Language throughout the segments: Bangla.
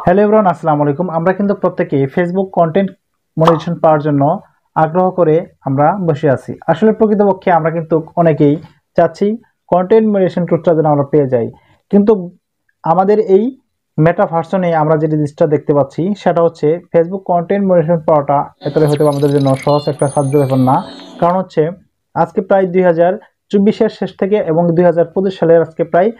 হ্যালো এভরিওয়ান, আসসালামু আলাইকুম। আমরা কিন্তু প্রত্যেকেই ফেসবুক কন্টেন্ট মনিটাইজেশন পাওয়ার জন্য আগ্রহ করে আমরা বসে আছি। আসলে প্রকৃতপক্ষে আমরা কিন্তু অনেকেই চাচ্ছি কন্টেন্ট মনিটাইজেশন টুলসটা যেন আমরা পেয়ে যাই, কিন্তু আমাদের এই মেটা ভার্সনে আমরা যে জিনিসটা দেখতে পাচ্ছি সেটা হচ্ছে ফেসবুক কন্টেন্ট মনিটাইজেশন পাওয়াটা এতটাই হয়তো আমাদের জন্য সহজ একটা সাধ্য ব্যাপার না। কারণ হচ্ছে আজকে প্রায় 2024-এর শেষ থেকে এবং 2025 সালের আজকে প্রায়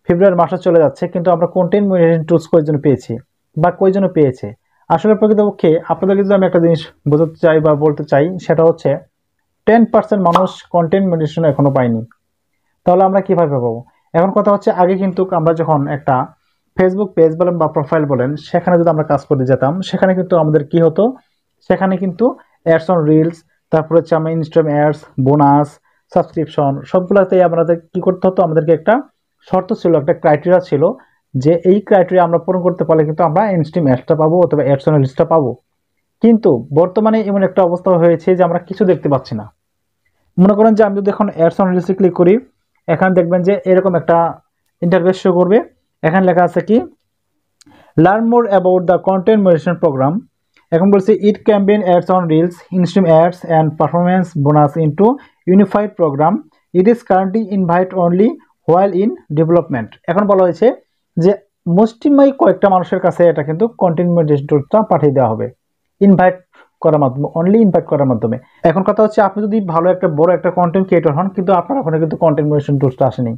ফেব্রুয়ারি মাসে চলে যাচ্ছে, কিন্তু আমরা কন্টেন্ট মনিটাইজেশন টুলস কয়জন পেয়েছি বা কয়জন পেয়েছে। আসলে প্রকৃতপক্ষে আপনাদেরকে যদি আমি একটা জিনিস বোঝাতে চাই বা বলতে চাই, সেটা হচ্ছে 10% মানুষ কন্টেন্ট মনিটাইজেশন এখনো পায়নি। তাহলে আমরা কিভাবে পাবো? এখন কথা হচ্ছে, আগে কিন্তু আমরা যখন একটা ফেসবুক পেজ বলেন বা প্রোফাইল বলেন, সেখানে যদি আমরা কাজ করতে যেতাম, সেখানে কিন্তু আমাদের কি হতো, সেখানে কিন্তু অ্যাডস অন রিলস, তারপরে হচ্ছে আমরা ইনস্টাগ্রাম অ্যাডস, বোনাস, সাবস্ক্রিপশন সবগুলোতে আমাদের কি করতে হতো, আমাদেরকে একটা শর্ত ছিল, একটা ক্রাইটেরিয়া ছিল যে এই ক্রাইটেরিয়া আমরা পূরণ করতে পারলে কিন্তু আমরা ইনস্টাগ্রাম অ্যাডসটা পাবো অথবা অ্যাডস অন রিলসটা পাবো। কিন্তু বর্তমানে এমন একটা অবস্থা হয়েছে যে আমরা কিছু দেখতে পাচ্ছি না। মনে করেন যে আমি যদি এখন অ্যাডস অন রিলসে ক্লিক করি, এখানে দেখবেন যে এরকম একটা ইন্টারফেস শো করবে। এখানে লেখা আছে কি, learn more about the content monetization program. এখন বলছে it combines ads on reels, instream ads and performance bonus into unified program. It is currently invite only while in development. এখন বলা হয়েছে যে মুষ্টিমেয় কয়েকটা মানুষের কাছে এটা কিন্তু কন্টেন্ট মনিটাইজেশন টুলসটা পাঠিয়ে দেওয়া হবে ইনভাইট করার মাধ্যমে, অনলি ইনভাইট করার মাধ্যমে। এখন কথা হচ্ছে, আপনি যদি ভালো একটা বড় একটা কন্টেন্ট ক্রিয়েটর হন, কিন্তু আপনার ওখানে কিন্তু কন্টেন্ট মনিটাইজেশন টুলসটা আসেনি,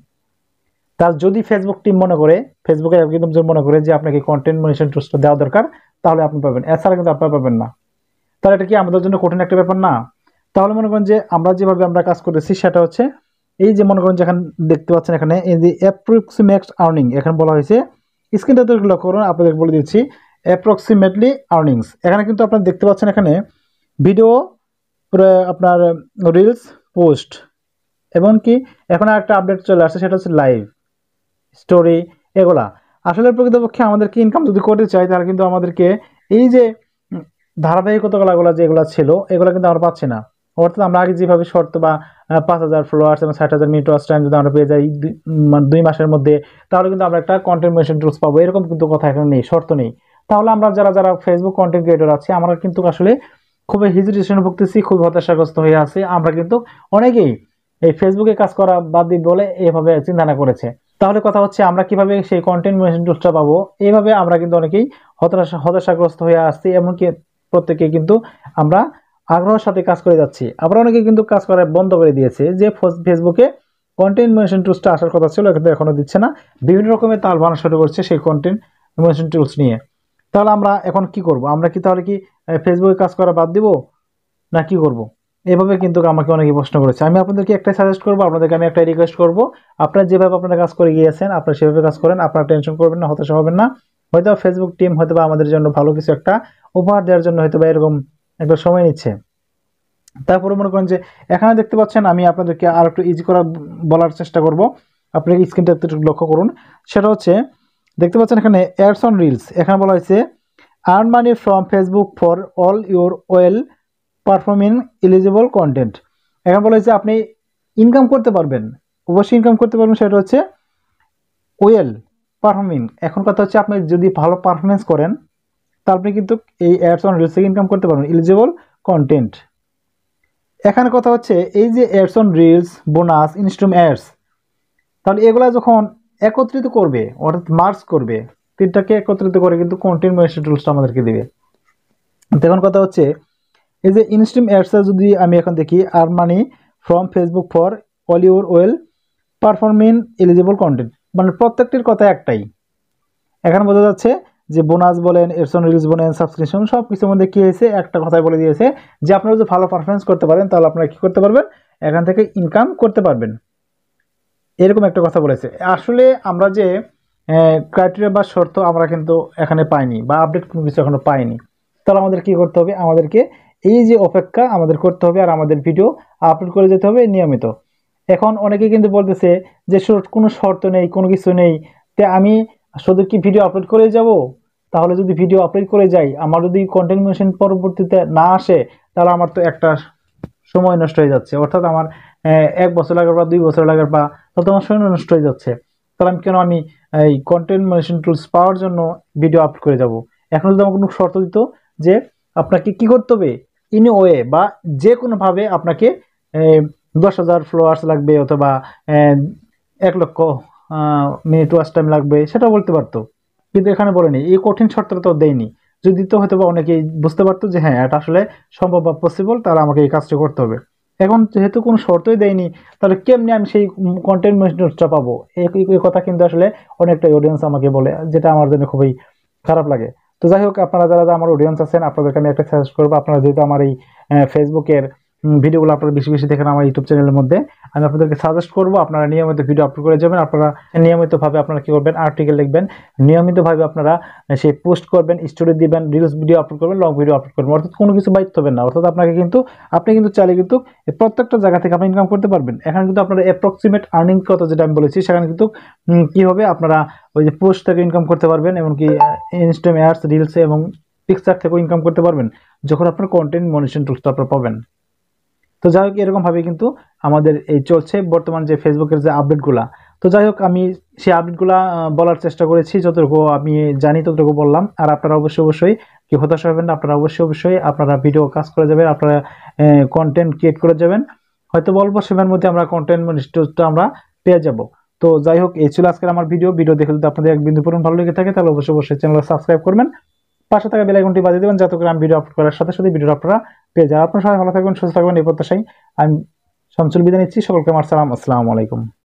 তার যদি ফেসবুক টিম মনে করে, ফেসবুকের অ্যালগরিদম যদি মনে করে যে আপনাকে কন্টেন্ট মনিটাইজেশন টুলসটা দেওয়া দরকার, তাহলে আপনি পাবেন, এছাড়া কিন্তু আপনারা পাবেন না। তাহলে এটা কি আমাদের জন্য কঠিন একটা ব্যাপার না? তাহলে মনে করেন যে আমরা যেভাবে আমরা কাজ করতেছি সেটা হচ্ছে, এই যে মনে করেন যেখানে দেখতে পাচ্ছেন এখানে এই যে অ্যাপ্রক্সিমেট আর্নিং, এখানে বলা হয়েছে, স্ক্রিনটাতে লক্ষ্য করুন, আপনাদের বলে দিচ্ছি অ্যাপ্রক্সিমেটলি আর্নিংস। এখানে কিন্তু আপনারা দেখতে পাচ্ছেন এখানে ভিডিও, আপনার রিলস, পোস্ট, এবং কি এখন একটা আপডেট চলে আসছে, সেটা হচ্ছে লাইভ স্টোরি, এগুলা। আসলে প্রকৃতপক্ষে আমাদেরকে ইনকাম যদি করতে চাই, তাহলে কিন্তু আমাদেরকে এই যে ধারাবাহিকতাগুলো যেগুলো ছিল, এগুলো কিন্তু আমরা পাচ্ছি না। অর্থাৎ আমরা আগে যেভাবে শর্ত বা 5,000 ফলোয়ার্স এবং 60,000 মিনিট ওয়াচ টাইম যদি আমরা পেয়ে যাই 2 মাসের মধ্যে, তাহলে কিন্তু আমরা একটা কন্টেন্ট মনিটাইজেশন টুলস পাবো, এরকম কিন্তু কথা এখানে নেই, শর্ত নেই। তাহলে আমরা যারা ফেসবুক কন্টেন্ট ক্রিয়েটর আছে, আমরা কিন্তু আসলে খুবই হেজিটেশনে ভুগতেছি, খুব হতাশাগ্রস্ত হয়ে আছে। আমরা কিন্তু অনেকেই এই ফেসবুকে কাজ করা বাদ দিই বলে এভাবে চিন্তা না করেছে। তাহলে কথা হচ্ছে, আমরা কিভাবে সেই কন্টেন্ট মনিটাইজেশন টুলসটা পাবো? এইভাবে আমরা কিন্তু অনেকেই হতাশাগ্রস্ত হয়ে আসছি, এমনকি প্রত্যেকে কিন্তু আমরা আগ্রহের সাথে কাজ করে যাচ্ছি। আবার অনেকে কিন্তু কাজ করা বন্ধ করে দিয়েছে, যে ফেসবুকে কন্টেন্ট মনিটাইজেশন টুলসটা আসার কথা ছিল, কিন্তু এখনো দিচ্ছে না। বিভিন্ন রকমের তাল বানা শুরু করছে সেই কন্টেন্ট মনিটাইজেশন টুলস নিয়ে। তাহলে আমরা এখন কি করব? আমরা কি তাহলে কি ফেসবুকে কাজ করা বাদ দিব, না কি করব? এভাবে কিন্তু আমাকে অনেকে প্রশ্ন করেছে। আমি আপনাদেরকে একটাই সাজেস্ট করবো, আপনাদেরকে আমি একটাই রিকোয়েস্ট করব, আপনারা যেভাবে আপনারা কাজ করে গিয়েছেন, আপনারা সেভাবে কাজ করেন, আপনারা টেনশন করবেন না, হতাশা হবেন না। হয়তো ফেসবুক টিম হয়তো বা আমাদের জন্য ভালো কিছু একটা উপহার দেওয়ার জন্য হয়তো বা এরকম একটা সময় নিচ্ছে। তারপরে মনে করেন যে এখানে দেখতে পাচ্ছেন, আমি আপনাদেরকে আর একটু ইজি করা বলার চেষ্টা করব। আপনার স্ক্রিনটা একটু লক্ষ্য করুন, সেটা হচ্ছে দেখতে পাচ্ছেন এখানে অ্যাডস অন রিলস। এখানে বলা হয়েছে earn money from Facebook for all your well performing eligible content. এখানে বলা হয়েছে আপনি ইনকাম করতে পারবেন, অবশ্যই ইনকাম করতে পারবেন, সেটা হচ্ছে ওয়েল পারফর্মিং। এখন কথা হচ্ছে, আপনি যদি ভালো পারফরমেন্স করেন, তাহলে আপনি কিন্তু এই অ্যাডস অন রিলস থেকে ইনকাম করতে পারবেন এলিজিবল কন্টেন্ট। এখানে কথা হচ্ছে, এই যে ads on reels, bonus, instream ads, তাহলে এগুলা যখন একত্রিত করবে, অর্থাৎ মার্জ করবে, তিনটাকে একত্রিত করে কিন্তু কন্টেন্ট মনিটাইজেশন টুলসটা আমাদেরকে দিবে। এখন কথা হচ্ছে, এই যে ইনস্ট্রিম অ্যাডসে যদি আমি এখন দেখি, earn money from Facebook for all your well performing eligible content, মানে প্রত্যেকটির কথা একটাই। এখানে বোঝা যাচ্ছে যে বোনাস বলেন, অ্যাডস অন রিলস বলেন, সাবস্ক্রিপশন, সব কিছুর মধ্যে কি হয়েছে, একটা কথাই বলে দিয়েছে যে আপনারা যদি ভালো পারফরমেন্স করতে পারেন, তাহলে আপনারা কি করতে পারবেন, এখান থেকে ইনকাম করতে পারবেন, এরকম একটা কথা বলেছে। আসলে আমরা যে ক্রাইটেরিয়া বা শর্ত আমরা কিন্তু এখানে পাইনি, বা আপডেট কোনো কিছু এখনো পাইনি। তাহলে আমাদের কি করতে হবে, আমাদেরকে এই যে অপেক্ষা আমাদের করতে হবে, আর আমাদের ভিডিও আপলোড করে যেতে হবে নিয়মিত। এখন অনেকে কিন্তু বলতেছে যে কোনো শর্ত নেই, কোনো কিছু নেই, তে আমি শুধু কি ভিডিও আপলোড করে যাব? তাহলে যদি ভিডিও আপলোড করে যাই, আমার যদি কন্টেন্ট মনিটাইজেশন পরবর্তীতে না আসে, তাহলে আমার তো একটা সময় নষ্ট হয়ে যাচ্ছে, অর্থাৎ আমার 1 বছর লাগার বা 2 বছর লাগার বা তত আমার সময় নষ্ট হয়ে যাচ্ছে। তাহলে আমি এই কন্টেন্ট মনিটরিং টুলস পাওয়ার জন্য ভিডিও আপলোড করে যাব। এখন যদি আমাকে কোনো শর্ত দিত যে আপনাকে কি করতে হবে, ইন ওয়ে বা যে কোনোভাবে আপনাকে 10,000 ফলোয়ার্স লাগবে অথবা 1 লক্ষ মিনিট ওয়াচ টাইম লাগবে, সেটা বলতে পারতো, কিন্তু এখানে বলেনি। এই কঠিন শর্তটা তো দেয়নি। যদি দিত হয়তো বা অনেকেই বুঝতে পারতো যে হ্যাঁ এটা আসলে সম্ভব বা পসিবল, তাহলে আমাকে এই কাজটা করতে হবে। এখন যেহেতু কোনো শর্তই দেয়নি, তাহলে কেমনি আমি সেই কন্টেন্ট মনিটরটা পাবো? এই কথা কিন্তু আসলে অনেকটা অডিয়েন্স আমাকে বলে, যেটা আমার জন্য খুবই খারাপ লাগে। তো যাই হোক, আপনারা যারা আমার অডিয়েন্স আছেন, আপনাদেরকে আমি একটা সাজেস্ট করবো, আপনারা যেহেতু আমার এই ফেসবুকের ভিডিওগুলো আপনারা বেশি বেশি দেখেন আমার ইউটিউব চ্যানেলের মধ্যে, আমি আপনাদেরকে সাজেস্ট করবো আপনারা নিয়মিত ভিডিও আপলোড করে যাবেন। আপনারা নিয়মিতভাবে আপনারা কি করবেন, আর্টিকেল লিখবেন, নিয়মিতভাবে আপনারা সেই পোস্ট করবেন, স্টোরি দিবেন, রিলস ভিডিও আপলোড করবেন, লং ভিডিও আপলোড করবেন, অর্থাৎ কোনো কিছু বাইতে হবে না। অর্থাৎ আপনি কিন্তু চাইলে কিন্তু প্রত্যেকটা জায়গা থেকে আপনি ইনকাম করতে পারবেন। এখানে কিন্তু আপনারা অ্যাপ্রক্সিমেট আর্নিং কত, যেটা আমি বলেছি, সেখানে কিন্তু কি হবে, আপনারা ওই যে পোস্ট থেকে ইনকাম করতে পারবেন, এমনকি ইনস্টাগ্রাম অ্যাডস, রিলস এবং পিকচার থেকেও ইনকাম করতে পারবেন যখন আপনার কন্টেন্ট মনিটরিং টুলসটা আপনারা পাবেন। তো যাই হোক, এরকমভাবে কিন্তু আমাদের এই চলছে বর্তমান যে ফেসবুকের যে আপডেটগুলা। তো যাই হোক, আমি সেই আপডেটগুলা বলার চেষ্টা করেছি, যতটুকু আমি জানি ততটুকু বললাম। আর আপনারা অবশ্যই কি হতাশ হবেন না, আপনারা অবশ্যই আপনারা ভিডিও কাজ করে যাবেন, আপনারা কন্টেন্ট ক্রিয়েট করে যাবেন। হয়তো অল্প সময়ের মধ্যে আমরা কন্টেন্ট মনিটরিংটা আমরা পেয়ে যাব। তো যাই হোক, এই ছিল আজকের আমার ভিডিও দেখে যদি আপনাদের এক বিন্দু পরিমাণ ভালো লেগে থাকে, তাহলে অবশ্যই চ্যানেলটা সাবস্ক্রাইব করবেন, পাশে থাকা বেল আইকনটি বাজিয়ে দেবেন, যাতে করে আমি ভিডিও আপলোড করার সাথে সাথে ভিডিওটা আপনারা পেয়ে যান। আপনারা সবাই ভালো থাকবেন, সুস্থ থাকবেন, এই প্রত্যাশায় আমি শামসুল বিদায় নিচ্ছি। সকলকে আমার সালাম, আসসালামু আলাইকুম।